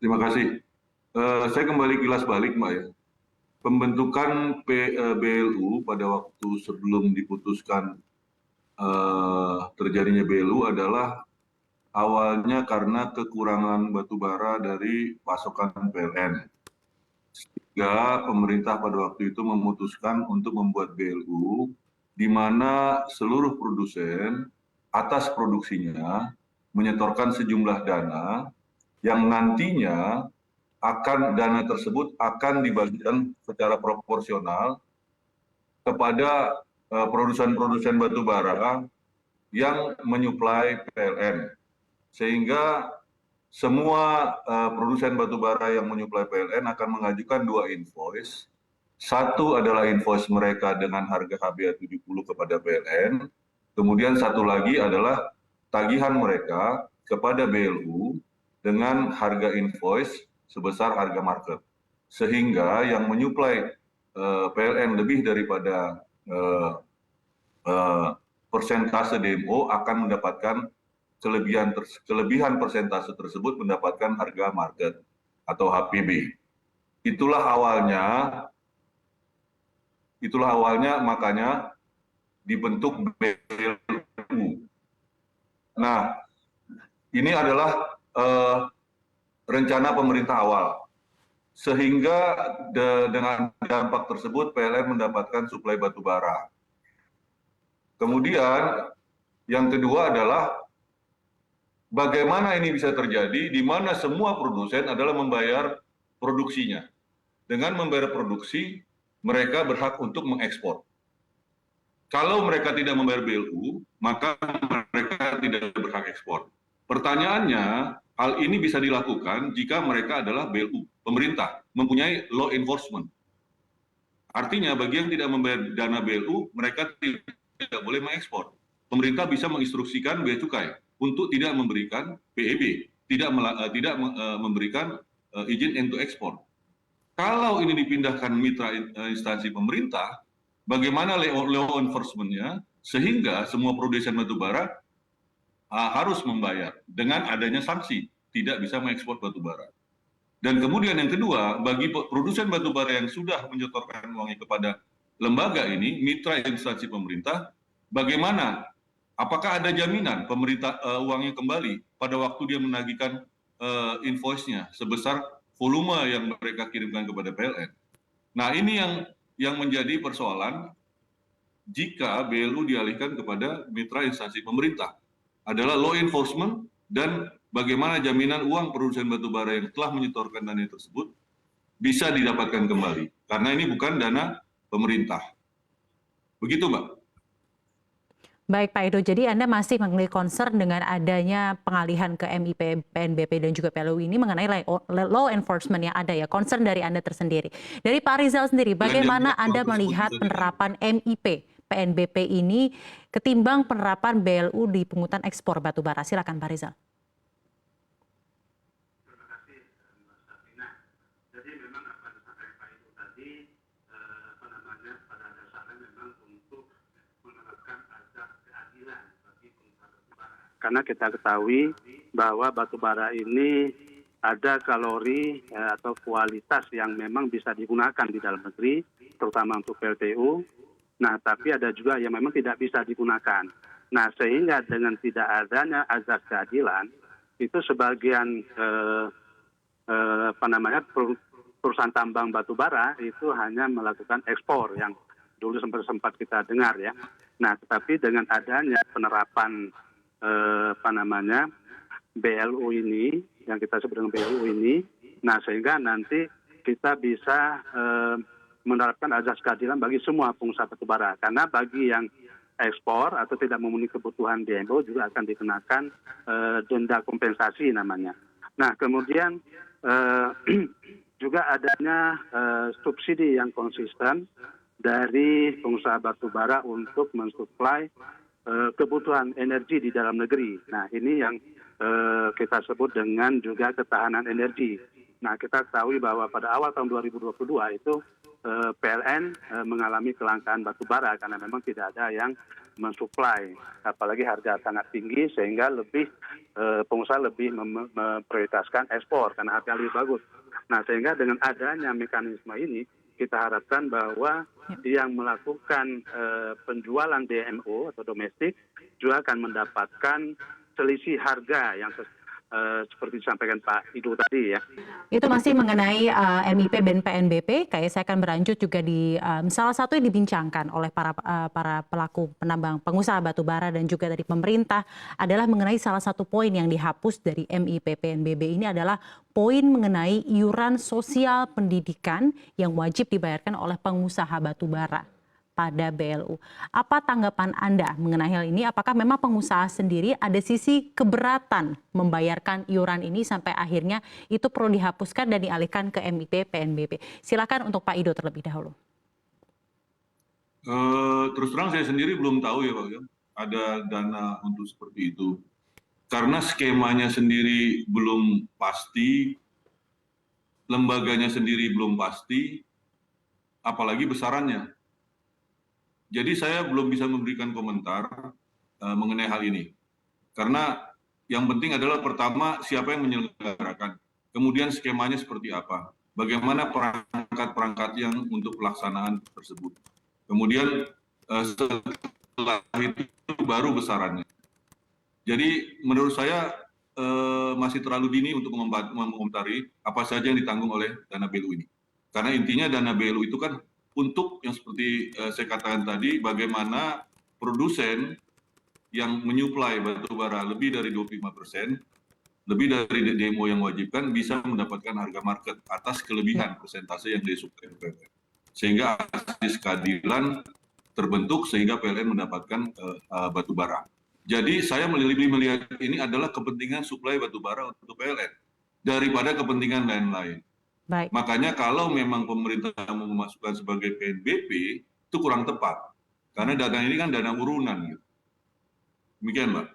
Terima kasih. Saya kembali kilas balik, Mbak ya. Pembentukan BLU pada waktu sebelum diputuskan terjadinya BLU adalah awalnya karena kekurangan batu bara dari pasokan PLN. Sehingga pemerintah pada waktu itu memutuskan untuk membuat BLU di mana seluruh produsen atas produksinya menyetorkan sejumlah dana yang nantinya dana tersebut akan dibagikan secara proporsional kepada produsen-produsen batu bara yang menyuplai PLN. Sehingga semua produsen batu bara yang menyuplai PLN akan mengajukan 2 invoice. Satu adalah invoice mereka dengan harga HBA 70 kepada PLN. Kemudian satu lagi adalah tagihan mereka kepada BLU dengan harga invoice sebesar harga market. Sehingga yang menyuplai PLN lebih daripada persentase DMO akan mendapatkan kelebihan persentase tersebut mendapatkan harga market atau HPB. Itulah awalnya makanya dibentuk BLU. Nah, ini adalah rencana pemerintah awal. Sehingga dengan dampak tersebut PLN mendapatkan suplai batu bara. Kemudian yang kedua adalah bagaimana ini bisa terjadi di mana semua produsen adalah membayar produksinya. Dengan membayar produksi, mereka berhak untuk mengekspor. Kalau mereka tidak membayar BLU, maka mereka tidak berhak ekspor. Pertanyaannya, hal ini bisa dilakukan jika mereka adalah BLU, pemerintah, mempunyai law enforcement. Artinya bagi yang tidak membayar dana BLU, mereka tidak boleh mengekspor. Pemerintah bisa menginstruksikan bea cukai untuk tidak memberikan PEB, tidak memberikan izin untuk ekspor. Kalau ini dipindahkan mitra instansi pemerintah, bagaimana law enforcement-nya sehingga semua produsen batu bara harus membayar dengan adanya sanksi, tidak bisa mengekspor batu bara. Dan kemudian yang kedua, bagi produsen batu bara yang sudah menyetorkan uangnya kepada lembaga ini, mitra instansi pemerintah, bagaimana? Apakah ada jaminan pemerintah uangnya kembali pada waktu dia menagihkan invoice-nya sebesar volume yang mereka kirimkan kepada PLN? Nah, ini yang menjadi persoalan jika BLU dialihkan kepada mitra instansi pemerintah. Adalah law enforcement dan bagaimana jaminan uang produsen batu bara yang telah menyetorkan dana tersebut bisa didapatkan kembali. Karena ini bukan dana pemerintah. Begitu, Mbak. Baik Pak Edo, jadi Anda masih memiliki concern dengan adanya pengalihan ke MIP, PNBP dan juga PLU ini mengenai law enforcement yang ada ya, concern dari Anda tersendiri. Dari Pak Rizal sendiri, bagaimana Anda melihat penerapan MIP, PNBP ini ketimbang penerapan BLU di pungutan ekspor batubara? Silakan Pak Rizal. Karena kita ketahui bahwa batu bara ini ada kalori atau kualitas yang memang bisa digunakan di dalam negeri, terutama untuk PLTU. Nah, tapi ada juga yang memang tidak bisa digunakan. Nah, sehingga dengan tidak adanya azas keadilan, itu sebagian perusahaan tambang batu bara itu hanya melakukan ekspor yang dulu sempat kita dengar ya. Nah, tetapi dengan adanya penerapan BLU ini, yang kita sebut dengan BLU ini, nah sehingga nanti kita bisa menerapkan azas keadilan bagi semua pengusaha batubara. Karena bagi yang ekspor atau tidak memenuhi kebutuhan DMO juga akan dikenakan denda kompensasi namanya. Nah kemudian juga adanya subsidi yang konsisten dari pengusaha batubara untuk mensuplai kebutuhan energi di dalam negeri. Nah ini yang kita sebut dengan juga ketahanan energi. Nah, kita ketahui bahwa pada awal tahun 2022 itu PLN mengalami kelangkaan batu bara karena memang tidak ada yang mensuplai, apalagi harga sangat tinggi sehingga pengusaha lebih memprioritaskan ekspor karena harga lebih bagus. Nah, sehingga dengan adanya mekanisme ini kita harapkan bahwa yang melakukan penjualan DMO atau domestik juga akan mendapatkan selisih harga yang seperti disampaikan Pak Ido tadi ya. Itu masih mengenai MIP dan PNBP. Kayak saya akan berlanjut juga di salah satu yang dibincangkan oleh para pelaku penambang, pengusaha batubara dan juga dari pemerintah adalah mengenai salah satu poin yang dihapus dari MIP PNBP ini adalah poin mengenai iuran sosial pendidikan yang wajib dibayarkan oleh pengusaha batubara pada BLU. Apa tanggapan Anda mengenai hal ini? Apakah memang pengusaha sendiri ada sisi keberatan membayarkan iuran ini sampai akhirnya itu perlu dihapuskan dan dialihkan ke MIP PNBP? Silakan untuk Pak Ido terlebih dahulu. Terus terang saya sendiri belum tahu ya Pak, ada dana untuk seperti itu. Karena skemanya sendiri belum pasti, lembaganya sendiri belum pasti, apalagi besarannya. Jadi saya belum bisa memberikan komentar mengenai hal ini. Karena yang penting adalah pertama siapa yang menyelenggarakan, kemudian skemanya seperti apa, bagaimana perangkat-perangkat yang untuk pelaksanaan tersebut. Kemudian setelah itu baru besarannya. Jadi menurut saya masih terlalu dini untuk mengomentari apa saja yang ditanggung oleh dana BLU ini. Karena intinya dana BLU itu kan untuk yang seperti saya katakan tadi, bagaimana produsen yang menyuplai batubara lebih dari 25%, lebih dari DMO yang wajibkan, bisa mendapatkan harga market atas kelebihan persentase yang disuplai PLN. Sehingga asas keadilan terbentuk sehingga PLN mendapatkan batubara. Jadi saya lebih melihat ini adalah kepentingan suplai batubara untuk PLN daripada kepentingan lain-lain. Baik. Makanya kalau memang pemerintah mau memasukkan sebagai PNBP, itu kurang tepat. Karena dana ini kan dana urunan. Gitu. Demikian, Mbak.